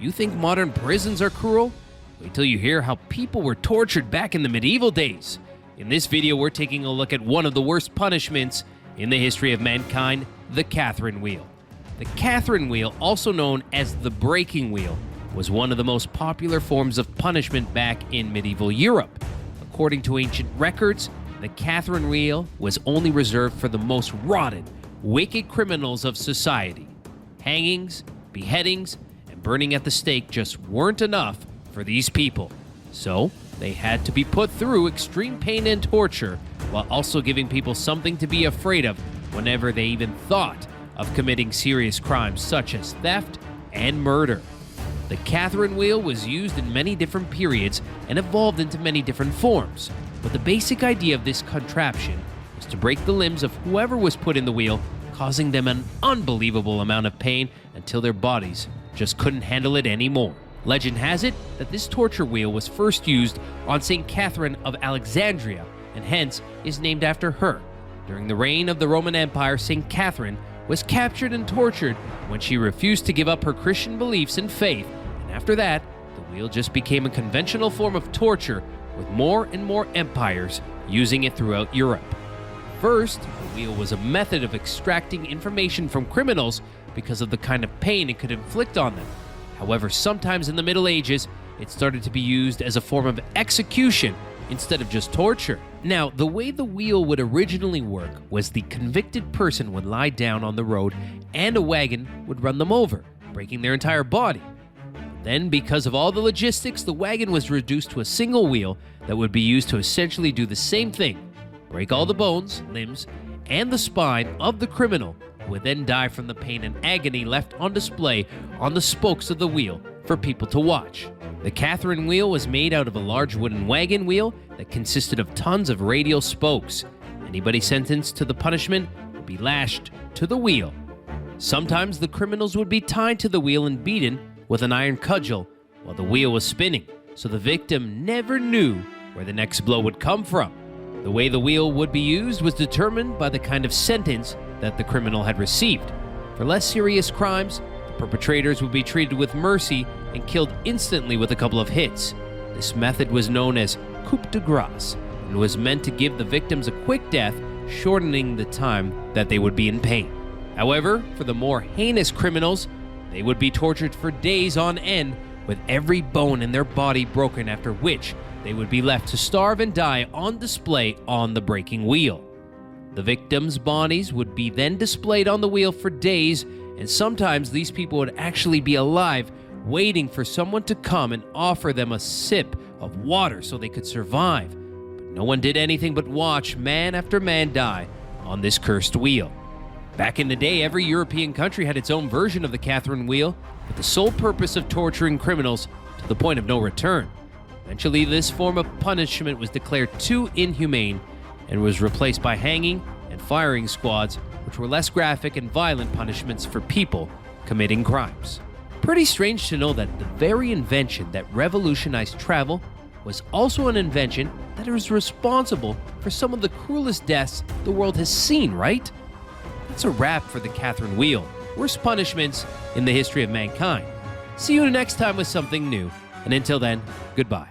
you think modern prisons are cruel? Wait till you hear how people were tortured back in the medieval days. In this video, we're taking a look at one of the worst punishments in the history of mankind, the Catherine Wheel. The Catherine Wheel, also known as the breaking wheel, was one of the most popular forms of punishment back in medieval Europe. According to ancient records, the Catherine Wheel was only reserved for the most rotten, wicked criminals of society. Hangings, beheadings, and burning at the stake just weren't enough for these people. So, they had to be put through extreme pain and torture, while also giving people something to be afraid of whenever they even thought of committing serious crimes such as theft and murder. The Catherine Wheel was used in many different periods and evolved into many different forms, but the basic idea of this contraption was to break the limbs of whoever was put in the wheel, causing them an unbelievable amount of pain until their bodies just couldn't handle it anymore. Legend has it that this torture wheel was first used on St. Catherine of Alexandria, and hence is named after her. During the reign of the Roman Empire, St. Catherine was captured and tortured when she refused to give up her Christian beliefs and faith, and after that, the wheel just became a conventional form of torture, with more and more empires using it throughout Europe. First, the wheel was a method of extracting information from criminals because of the kind of pain it could inflict on them. However, sometimes in the Middle Ages, it started to be used as a form of execution instead of just torture. Now, the way the wheel would originally work was the convicted person would lie down on the road and a wagon would run them over, breaking their entire body. Then, because of all the logistics, the wagon was reduced to a single wheel that would be used to essentially do the same thing: break all the bones, limbs, and the spine of the criminal, who would then die from the pain and agony left on display on the spokes of the wheel for people to watch. The Catherine Wheel was made out of a large wooden wagon wheel that consisted of tons of radial spokes. Anybody sentenced to the punishment would be lashed to the wheel. Sometimes the criminals would be tied to the wheel and beaten with an iron cudgel while the wheel was spinning, so the victim never knew where the next blow would come from. The way the wheel would be used was determined by the kind of sentence that the criminal had received. For less serious crimes, the perpetrators would be treated with mercy and killed instantly with a couple of hits. This method was known as coup de grace and was meant to give the victims a quick death, shortening the time that they would be in pain. However, for the more heinous criminals, they would be tortured for days on end, with every bone in their body broken, after which they would be left to starve and die on display on the breaking wheel. The victims' bodies would be then displayed on the wheel for days, and sometimes these people would actually be alive, waiting for someone to come and offer them a sip of water so they could survive. But no one did anything but watch man after man die on this cursed wheel. Back in the day, every European country had its own version of the Catherine Wheel, with the sole purpose of torturing criminals to the point of no return. Eventually, this form of punishment was declared too inhumane and was replaced by hanging and firing squads, which were less graphic and violent punishments for people committing crimes. Pretty strange to know that the very invention that revolutionized travel was also an invention that is responsible for some of the cruelest deaths the world has seen, right? That's a wrap for the Catherine Wheel. Worst punishments in the history of mankind. See you next time with something new, and until then, goodbye.